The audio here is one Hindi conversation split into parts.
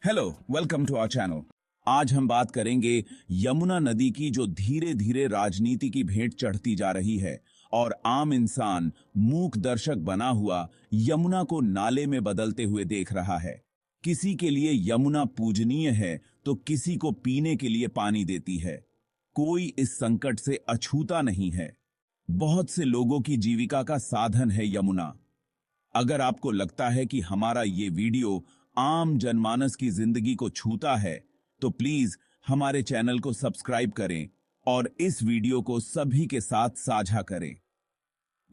Hello, welcome to our channel. आज हम बात करेंगे यमुना नदी की जो धीरे धीरे राजनीति की भेंट चढ़ती जा रही है और आम इंसान मूक दर्शक बना हुआ यमुना को नाले में बदलते हुए देख रहा है। किसी के लिए यमुना पूजनीय है तो किसी को पीने के लिए पानी देती है। कोई इस संकट से अछूता नहीं है। बहुत से लोगों की जीविका का साधन है यमुना। अगर आपको लगता है कि हमारा ये वीडियो आम जनमानस की जिंदगी को छूता है, तो प्लीज हमारे चैनल को सब्सक्राइब करें और इस वीडियो को सभी के साथ साझा करें।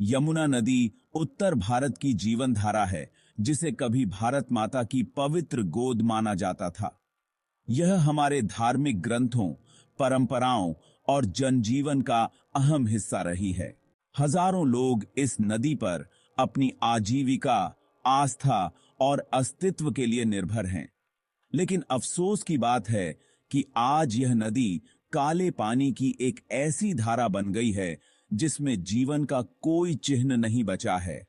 यमुना नदी उत्तर भारत की जीवन धारा है, जिसे कभी भारत माता की पवित्र गोद माना जाता था। यह हमारे धार्मिक ग्रंथों, परंपराओं और जनजीवन का अहम हिस्सा रही है। हजारों लोग इस नदी पर अपनी आजीविका, आस्था और अस्तित्व के लिए निर्भर हैं। लेकिन अफसोस की बात है कि आज यह नदी काले पानी की एक ऐसी धारा बन गई है जिसमें जीवन का कोई चिन्ह नहीं बचा है।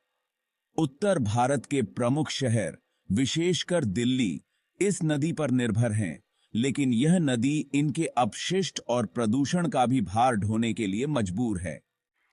उत्तर भारत के प्रमुख शहर, विशेषकर दिल्ली, इस नदी पर निर्भर हैं, लेकिन यह नदी इनके अपशिष्ट और प्रदूषण का भी भार ढोने के लिए मजबूर है।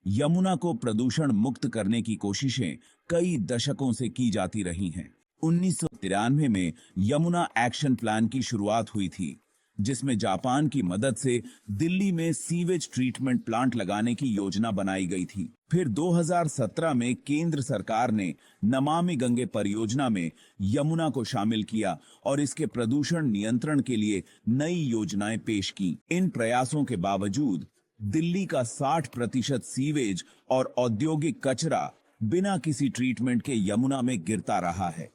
यमुना को प्रदूषण मुक्त करने की कोशिशें कई दशकों से की जाती रही हैं। 1993 में यमुना एक्शन प्लान की शुरुआत हुई थी, जिसमें जापान की मदद से दिल्ली में सीवेज ट्रीटमेंट प्लांट लगाने की योजना बनाई गई थी। फिर 2017 में केंद्र सरकार ने नमामि गंगे परियोजना में यमुना को शामिल किया और इसके प्रदूषण नियंत्रण के लिए नई योजनाएं पेश की। इन प्रयासों के बावजूद दिल्ली का 60% सीवेज और औद्योगिक कचरा बिना किसी ट्रीटमेंट के यमुना में गिरता रहा है।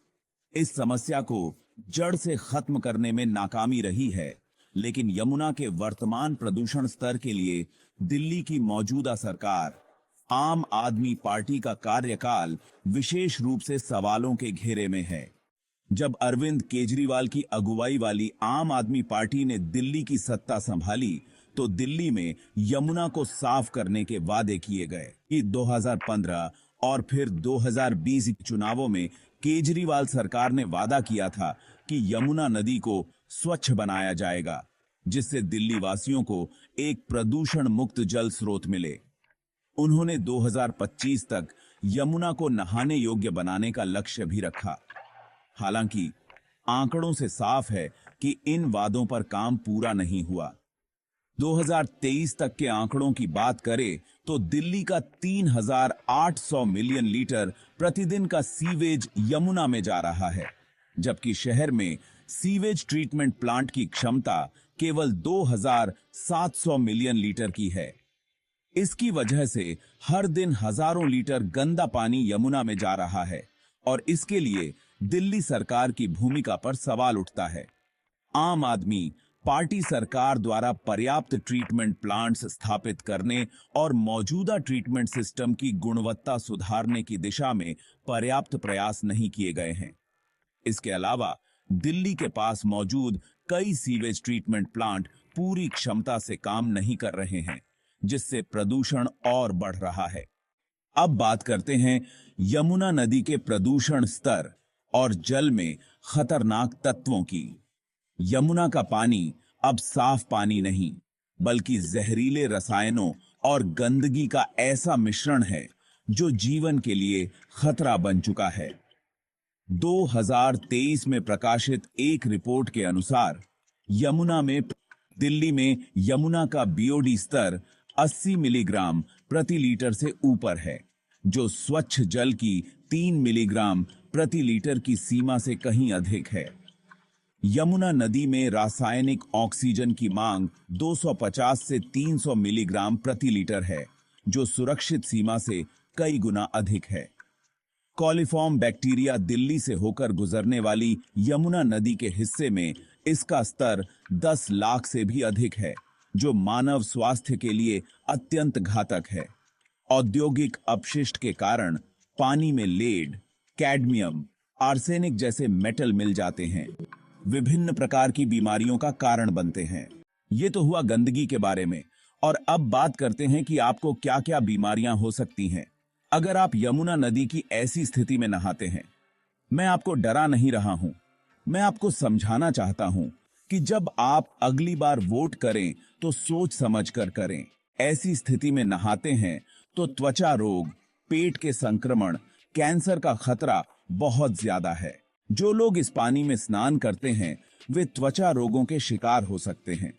इस समस्या को जड़ से खत्म करने में नाकामी रही है, लेकिन यमुना के वर्तमान प्रदूषण स्तर के लिए दिल्ली की मौजूदा सरकार, आम आदमी पार्टी का कार्यकाल विशेष रूप से सवालों के घेरे में है। जब अरविंद केजरीवाल की अगुवाई वाली आम आदमी पार्टी ने दिल्ली की सत्ता संभाली, तो दिल्ली में यमुना को साफ करने के वादे किए गए कि 2015 और फिर 2020 चुनावों में केजरीवाल सरकार ने वादा किया था कि यमुना नदी को स्वच्छ बनाया जाएगा, जिससे दिल्ली वासियों को एक प्रदूषण मुक्त जल स्रोत मिले। उन्होंने 2025 तक यमुना को नहाने योग्य बनाने का लक्ष्य भी रखा। हालांकि आंकड़ों से साफ है कि इन वादों पर काम पूरा नहीं हुआ। 2023 तक के आंकड़ों की बात करें तो दिल्ली का 3,800 मिलियन लीटर प्रतिदिन का सीवेज यमुना में जा रहा है, जबकि शहर में सीवेज ट्रीटमेंट प्लांट की क्षमता केवल 2,700 मिलियन लीटर की है। इसकी वजह से हर दिन हजारों लीटर गंदा पानी यमुना में जा रहा है और इसके लिए दिल्ली सरकार की भूमिका पर सवाल उठता है। आम आदमी पार्टी सरकार द्वारा पर्याप्त ट्रीटमेंट प्लांट्स स्थापित करने और मौजूदा ट्रीटमेंट सिस्टम की गुणवत्ता सुधारने की दिशा में पर्याप्त प्रयास नहीं किए गए हैं। इसके अलावा दिल्ली के पास मौजूद कई सीवेज ट्रीटमेंट प्लांट पूरी क्षमता से काम नहीं कर रहे हैं, जिससे प्रदूषण और बढ़ रहा है। अब बात करते हैं यमुना नदी के प्रदूषण स्तर और जल में खतरनाक तत्वों की। यमुना का पानी अब साफ पानी नहीं, बल्कि जहरीले रसायनों और गंदगी का ऐसा मिश्रण है जो जीवन के लिए खतरा बन चुका है। 2023 में प्रकाशित एक रिपोर्ट के अनुसार दिल्ली में यमुना का बीओडी स्तर 80 मिलीग्राम प्रति लीटर से ऊपर है, जो स्वच्छ जल की 3 मिलीग्राम प्रति लीटर की सीमा से कहीं अधिक है। यमुना नदी में रासायनिक ऑक्सीजन की मांग 250 से 300 मिलीग्राम प्रति लीटर है, जो सुरक्षित सीमा से कई गुना अधिक है। कॉलीफॉर्म बैक्टीरिया दिल्ली से होकर गुजरने वाली यमुना नदी के हिस्से में इसका स्तर 10 लाख से भी अधिक है, जो मानव स्वास्थ्य के लिए अत्यंत घातक है। औद्योगिक अपशिष्ट के कारण पानी में लेड, कैडमियम, आर्सेनिक जैसे मेटल मिल जाते हैं, विभिन्न प्रकार की बीमारियों का कारण बनते हैं। ये तो हुआ गंदगी के बारे में, और अब बात करते हैं कि आपको क्या-क्या बीमारियां हो सकती हैं अगर आप यमुना नदी की ऐसी स्थिति में नहाते हैं। मैं आपको डरा नहीं रहा हूं, मैं आपको समझाना चाहता हूं कि जब आप अगली बार वोट करें तो सोच समझ कर करें। ऐसी स्थिति में नहाते हैं तो त्वचा रोग, पेट के संक्रमण, कैंसर का खतरा बहुत ज्यादा है। जो लोग इस पानी में स्नान करते हैं वे त्वचा रोगों के शिकार हो सकते हैं।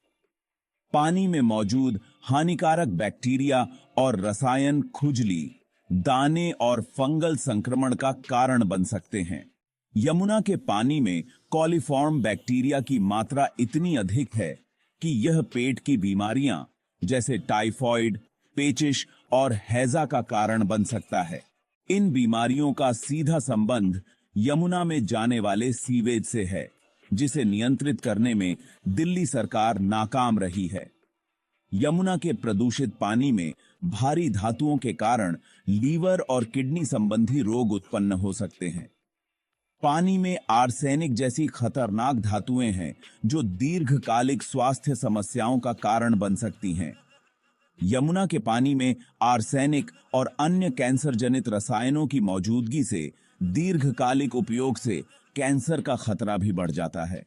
पानी में मौजूद हानिकारक बैक्टीरिया और रसायन खुजली, दाने और फंगल संक्रमण का कारण बन सकते हैं। यमुना के पानी में कॉलीफॉर्म बैक्टीरिया की मात्रा इतनी अधिक है कि यह पेट की बीमारियां जैसे टाइफॉइड, पेचिश और हैजा का कारण बन सकता है। इन बीमारियों का सीधा संबंध यमुना में जाने वाले सीवेज से है, जिसे नियंत्रित करने में दिल्ली सरकार नाकाम रही है। यमुना के प्रदूषित पानी में भारी धातुओं के कारण लीवर और किडनी संबंधी रोग उत्पन्न हो सकते हैं। पानी में आर्सेनिक जैसी खतरनाक धातुएं हैं जो दीर्घकालिक स्वास्थ्य समस्याओं का कारण बन सकती हैं। यमुना के पानी में आर्सेनिक और अन्य कैंसर जनित रसायनों की मौजूदगी से दीर्घकालिक उपयोग से कैंसर का खतरा भी बढ़ जाता है।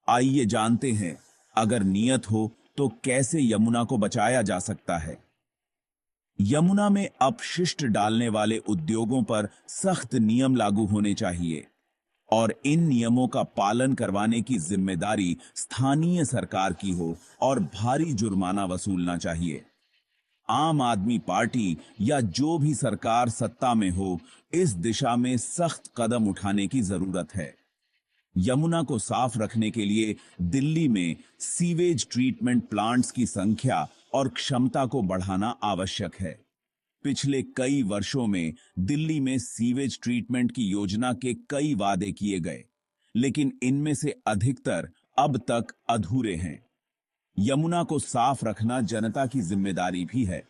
आइए जानते हैं, अगर नियत हो तो कैसे यमुना को बचाया जा सकता है। यमुना में अपशिष्ट डालने वाले उद्योगों पर सख्त नियम लागू होने चाहिए और इन नियमों का पालन करवाने की जिम्मेदारी स्थानीय सरकार की हो और भारी जुर्माना वसूलना चाहिए। आम आदमी पार्टी या जो भी सरकार सत्ता में हो, इस दिशा में सख्त कदम उठाने की जरूरत है। यमुना को साफ रखने के लिए दिल्ली में सीवेज ट्रीटमेंट प्लांट्स की संख्या और क्षमता को बढ़ाना आवश्यक है। पिछले कई वर्षों में दिल्ली में सीवेज ट्रीटमेंट की योजना के कई वादे किए गए, लेकिन इनमें से अधिकतर अब तक अधूरे हैं। यमुना को साफ रखना जनता की जिम्मेदारी भी है,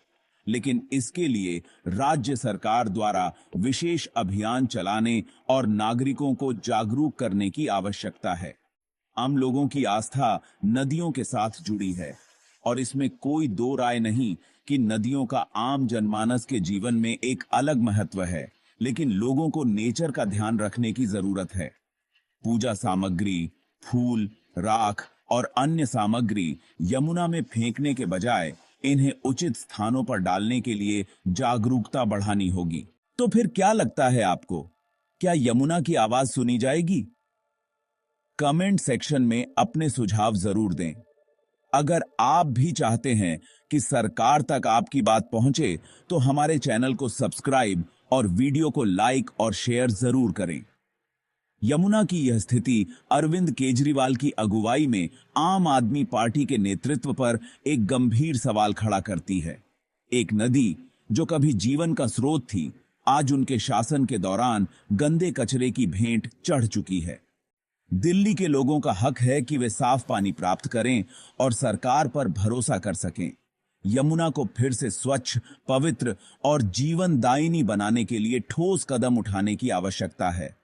लेकिन इसके लिए राज्य सरकार द्वारा विशेष अभियान चलाने और नागरिकों को जागरूक करने की आवश्यकता है। आम लोगों की आस्था नदियों के साथ जुड़ी है और इसमें कोई दो राय नहीं कि नदियों का आम जनमानस के जीवन में एक अलग महत्व है, लेकिन लोगों को नेचर का ध्यान रखने की जरूरत है। पूजा सामग्री, फूल, राख और अन्य सामग्री यमुना में फेंकने के बजाय इन्हें उचित स्थानों पर डालने के लिए जागरूकता बढ़ानी होगी। तो फिर क्या लगता है आपको, क्या यमुना की आवाज सुनी जाएगी? कमेंट सेक्शन में अपने सुझाव जरूर दें। अगर आप भी चाहते हैं कि सरकार तक आपकी बात पहुंचे, तो हमारे चैनल को सब्सक्राइब और वीडियो को लाइक और शेयर जरूर करें। यमुना की यह स्थिति अरविंद केजरीवाल की अगुवाई में आम आदमी पार्टी के नेतृत्व पर एक गंभीर सवाल खड़ा करती है। एक नदी जो कभी जीवन का स्रोत थी, आज उनके शासन के दौरान गंदे कचरे की भेंट चढ़ चुकी है। दिल्ली के लोगों का हक है कि वे साफ पानी प्राप्त करें और सरकार पर भरोसा कर सकें। यमुना को फिर से स्वच्छ, पवित्र और जीवनदायिनी बनाने के लिए ठोस कदम उठाने की आवश्यकता है।